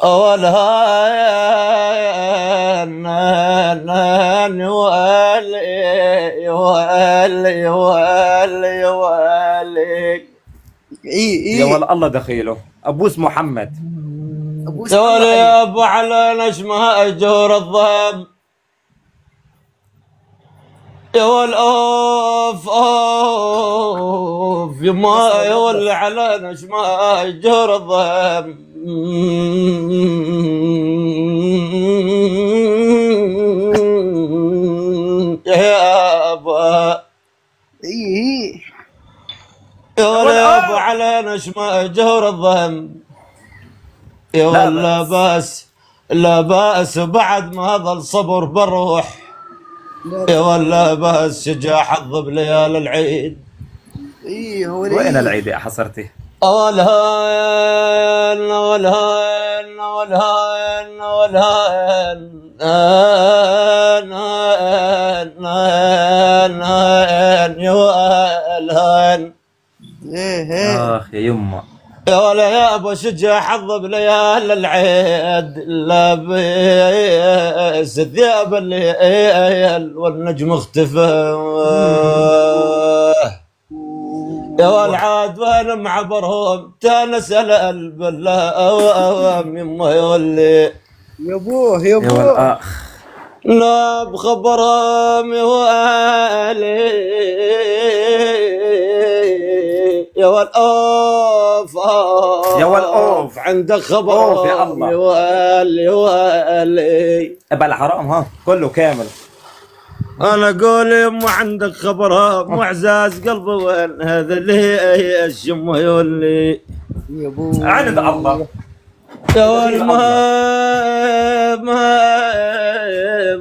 والهان يولي يولي يولي يولي. يا ولا الله دخيله ابوس محمد. يا ولا يا ابو على نجمه اجور الضب. يا والأوف أوف يما يولي على نجمة أجر الضب. يا أبا يا ولا أبو على نجمة أجر الضب. يا ولا باس لا باس بعد ما ظل صبر بالروح. يا ولا بس شجاع حظ بليال العيد. وين العيد يا حصرتي؟ والهان والهان والهان والهان يا والهان. اخ يا يمه يا ولا يا ابو شجاع حظ بليال العيد. لابس ثياب الليل والنجم اختفى. يا والعاد وين معبرهم تانس القلب الأوام. يما يولي يا ابوه يا ابوه يا والاخ لا بخبرهم يا والي. يا والأوف يا والأوف عندك خبر يا الله يا والي يا والي. ابا الحرام ها كله كامل. انا اقول يما عندك خبرها معزاز قلبي وين هذا اللي الشم يولي. يا ابوه عند الله يا ولد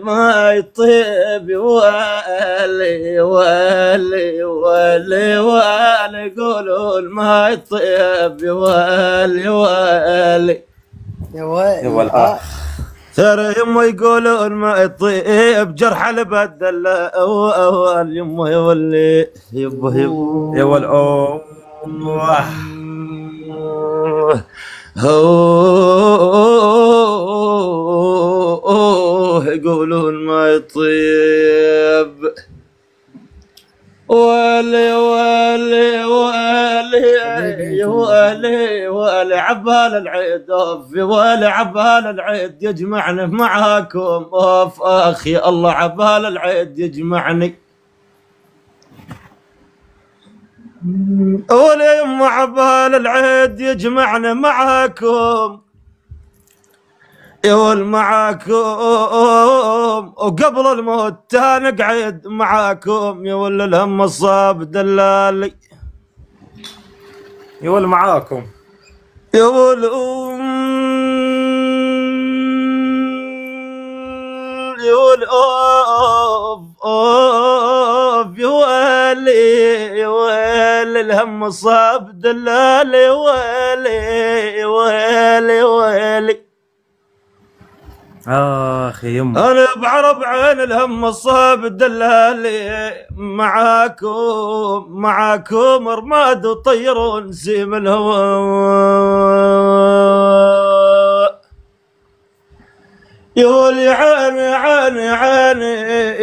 ما يطيب والي والي والي والي يقولون ما يطيب والي والي. يا والي يا والاخ ترى يما يقولون ما يطيب جرح البدل اول. يما يولي يبا يبا يا والاوه يقولون ما يطيب. ولي ولي ولي ولي ولي عبال العيد اوف ولي عبال العيد يجمعني معاكم اوف. اخي الله عبال العيد يجمعني. ولي يما عبال العيد يجمعنا معاكم. يول معاكم وقبل الموت نقعد معاكم. يول الهم الصاب دلالي. يول معاكم يول يول اوف اوف يولي يولي الهم صاب دلالي. ويلي ويلي ويلي اخ يا يمه انا بعرب عين الهم صاب دلالي. معاكم معاكم رماد وطيرون سيم الهواء. يقول يعاني يعاني يعاني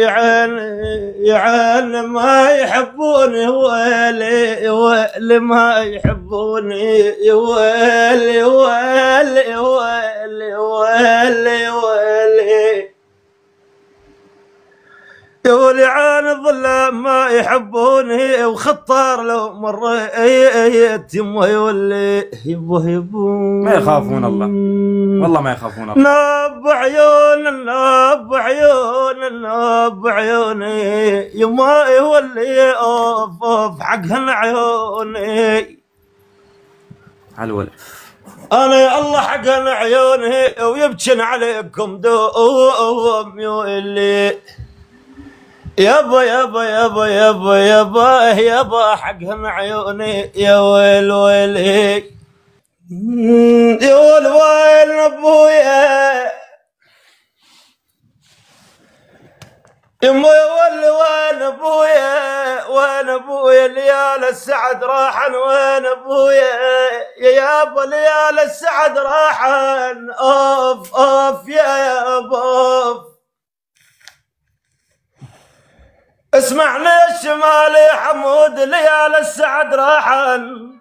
يعاني يعاني ما يحبوني. ويلي ويلي ما يحبوني. ويلي ويلي ويلي ويلي ويلي. يقول يعاني الظلام ما يحبوني وخطار لو مريت. يما يولي يبوه يبوه ما يخافون الله والله ما يخافون الله. ناب عيون ناب عيون ناب عيوني. يما يولي اوف اوف حقهن عيوني. على انا يا الله حقهن عيوني ويبكن عليكم دوم يولي. يابا يابا يابا يابا يابا يابا حقهن عيوني. يا ويل ويلي يا ويل ويل ابويا. يما يولي وين ابويا وين ابويا ليال السعد راحن وين ابويا يا يابا ليال السعد راحن اوف اوف يا يابا اوف اسمعني الشمال يا حمود ليال السعد راحن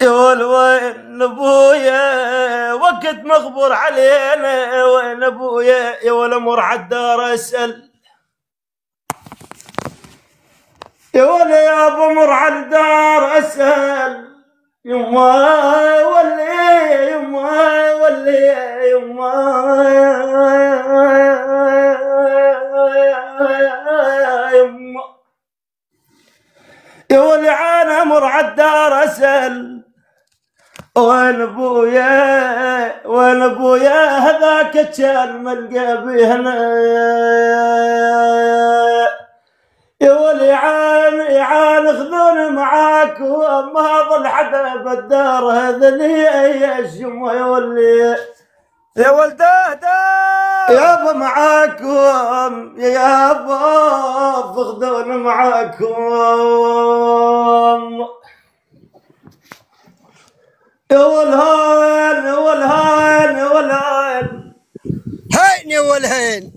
يا وين ابويا وقت مخبور علينا وين ابويا يا ولا مر عالدار اسال يا ولا يا ابو مر عالدار اسال يما ولي يما ولي يما يما يا ولي عانا مر عالدار اسال وين ابويا وين ابويا هذاك كان ملقى بهنا يا ولي عان خذوني معاك وما ظل حدا بالدار هذا لي يا شم يا ولي يا ولده يابا معاكم يا يابا خذوني معاكم يا والهان يا والهان يا والهان هين يا والهين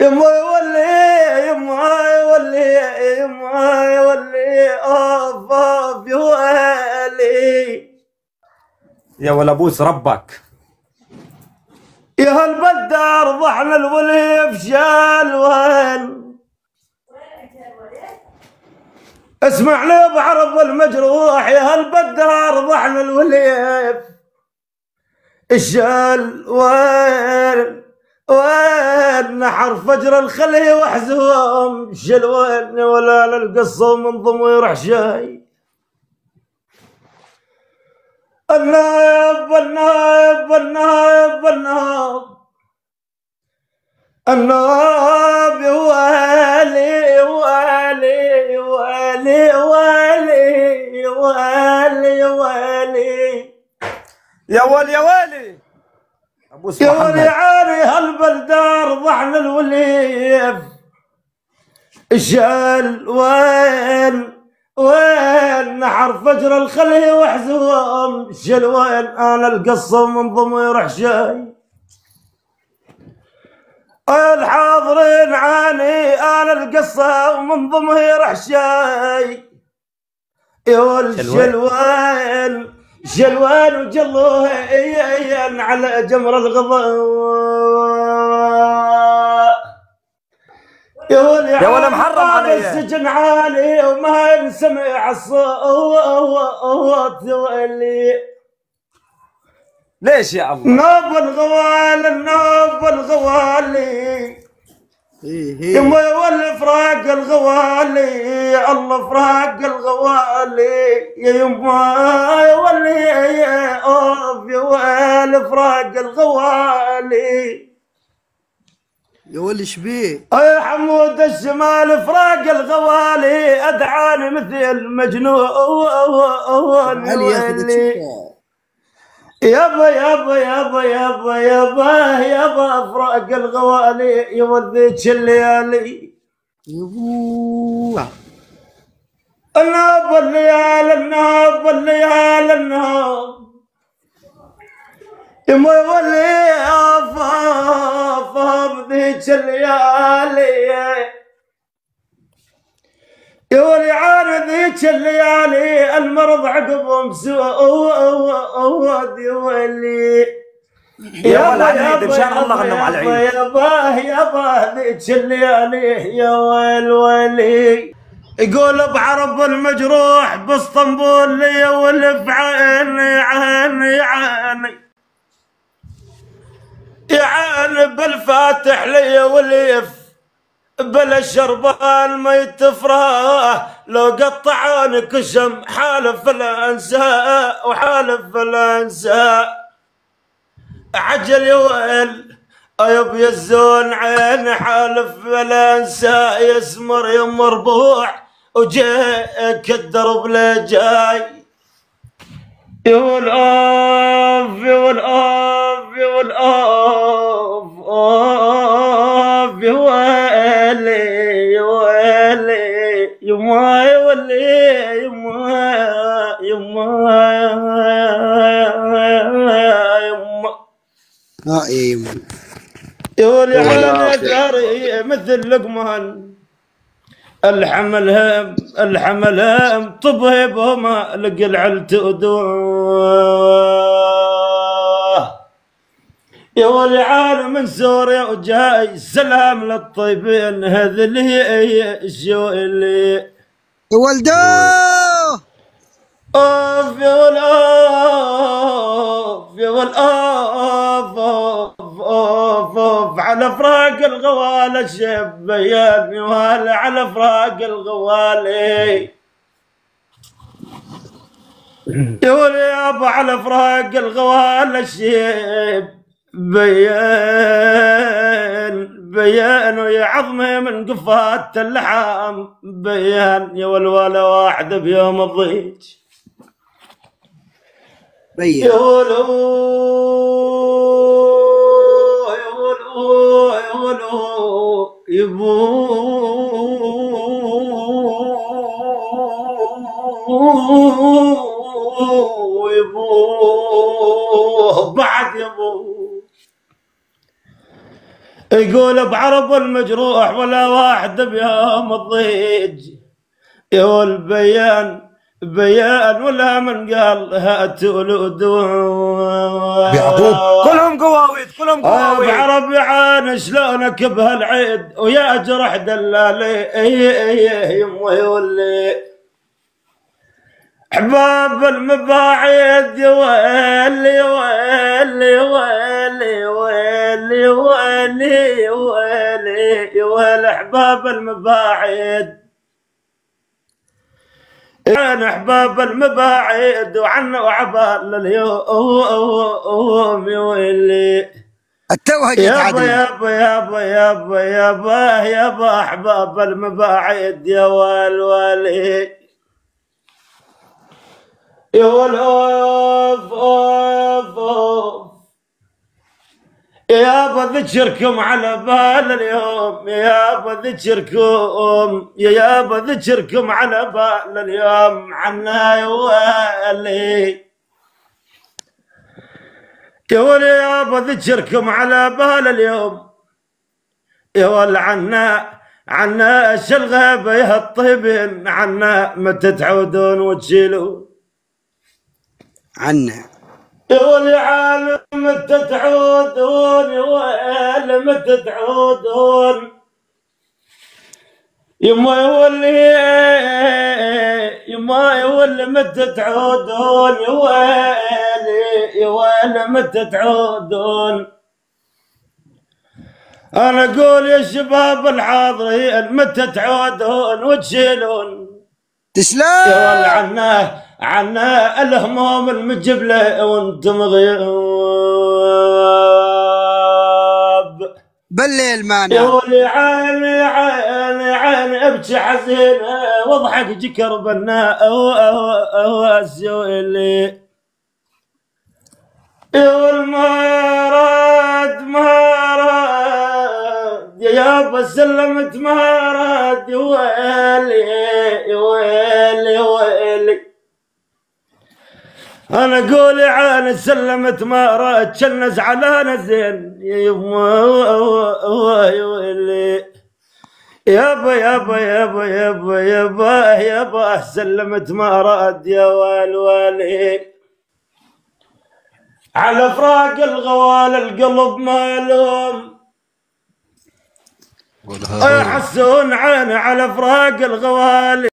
يما يولي يما يولي يما يولي اوف اوف يا ولي يا ولا ابوس ربك يا هالبدار ضحنا الولي بشال وين اسمع لي بعرض المجروح يا هالبدار ضحنا الوليف الشال وين نحر فجر الخلي وحزوم شل وين ولا للقصه من ضمير حشاي النايب النايب النايب النايب الناب يا والي والي والي والي والي والي يا ولي يا ولي ابوس يا محمد ولي عاني هالبلدار ضحن الوليف الشال وين نحر فجر الخلي وحزوم شل وين انا القصه من ضمير حشاي الحاضرين عاني انا القصه ومن ضمير حشاي يقول شلوان شلوان وجلوه على جمر الغضاء يقول يا ولا محرم علي السجن عالي وما ينسمع الصوت يولي ليش يا الله نوب الغوالي النوب الغوالي يما يولي فراق الغوالي الله فراق الغوالي يا يما يولي يا اوف يولي فراق الغوالي يا ولي شبيه يا حمود الشمال فراق الغوالي ادعاني مثل مجنون علي ياخذ يابا يابا يابا يابا يابا يابا فراق الغوالي يوديك الليالي يبوه الناب الليالي الناب الليالي الناب يما يولي افاف ذيك الليالي يولي عانى ذيك الليالي المرض عقبهم سواد يولي يا ولا عنيد ان شاء الله غنم على العيد يابا ذيك الليالي يا ويلي يقول بعرب المجروح باسطنبول لي ولف عيني عيني عيني يعاني بالفاتح لي وليف بلا الشربان ما يتفراه لو قطعوني كشم حالف لا انساه وحالف لا انساه عجل يا ويل ايب يزون عين حالف لا انساه يسمر يا مربوع وجاك الدرب لا جاي يا والآف يا والآف يا والآف آف يا يا يمه. يا ولي عين ثري مثل لقمان الحمل هم طبيب وما لقى العلت ودوه. يا ولي عالم من سوريا وجاي سلام للطيبين هذا اللي هي شو اللي يا ولدو اوف يا والأوف يا والأوف اوف اوف اوف على فراق الغوالة الشيب بيان يوهلا على فراق الغوالي يا ولي يابا على فراق الغوالة الشيب بيان ويا عظمي من قفات اللحام بيان يا والولا واحد بيوم الضيج بيان يا ولو يا ولو يا ولو يبو يبو بعد يبو يقول بعرب المجروح ولا واحد بيوم الضيج يا والبيان بيان ولا من قال هاتوا الودوع يعقوب كلهم قواويد كلهم قواويد. بعرب يعان شلونك بهالعيد ويا جرح دلالي يمي يولي احباب المباعيد يا ويلي ويلي ويلي ويلي ويلي ويلي ويلي احباب المباعيد انا احباب المباعيد وعنا وعبال اليوم يا ويلي التوهج يابا يابا يابا يابا يابا يابا احباب المباعيد يا والوالي يا والأوف أوف أوف يابا ذكركم على بال اليوم يابا ذكركم يابا ذكركم على بال اليوم عنا يا والي يا ولي يابا ذكركم على بال اليوم يا ولي عنا ايش الغيبة يا الطيبين عنا متى تعودون وتشيلون عنا يا ولي عالم متى تعودون يا ويلي متى تعودون يما يولي متى تعودون يا ويلي متى تعودون انا اقول يا شباب الحاضرين متى تعودون وتشيلون تسلم يا ولي عنا الهموم المجبله وانتم غياب بالليل مانا يا ولي عيني ابكي حزينه واضحك جكر بنا اللي يا والمراد مراد يا يابا سلمت مراد يا ويلي يا ويلي يا ويلي انا قولي عاني سلمت مراد كنا زعلانه زين يا ويلي يابا يابا يابا يابا يابا يابا سلمت مراد يا والوالي على فراق الغوال القلب مالوم يحسون عيني على فراق الغوالي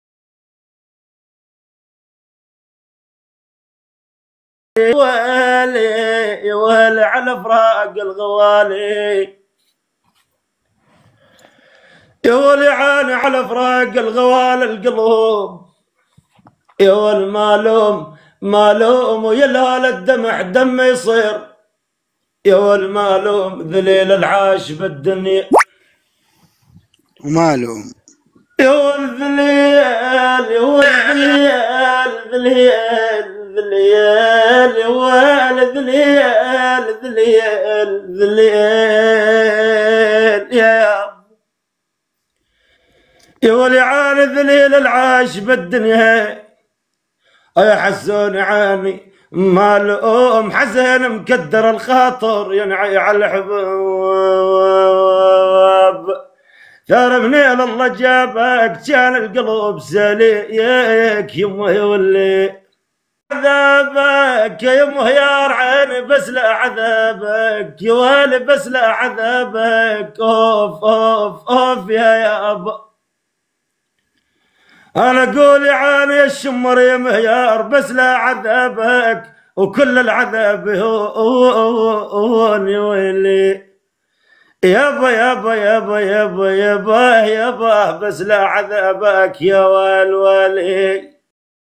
ويلي ويلي على فراق الغوالي يا ولي عاني على فراق الغوال القلوب يا ولي مالوم ويا الهال الدمع دم يصير يا ولي مالوم ذليل العاش بالدنيا ومالهم يا ولي ذليل يا ولي ذليل يا ولي ذليل يا ولي عاني ذليل العاش بالدنيا يا حسون عاني مال حزين مكدر الخاطر ينعي على الحباب. ترى منين الله جابك كان القلب سليك يمه يولي عذابك يا يمه يا رعين بس لا عذابك يا والي بس لا عذابك اوف اوف اوف يا ابا. انا اقول عاني الشمر يا مهيار بس لا عذابك وكل العذاب هو ويلي يابا يابا يابا يابا يابا يابا بس لا عذابك يا والي.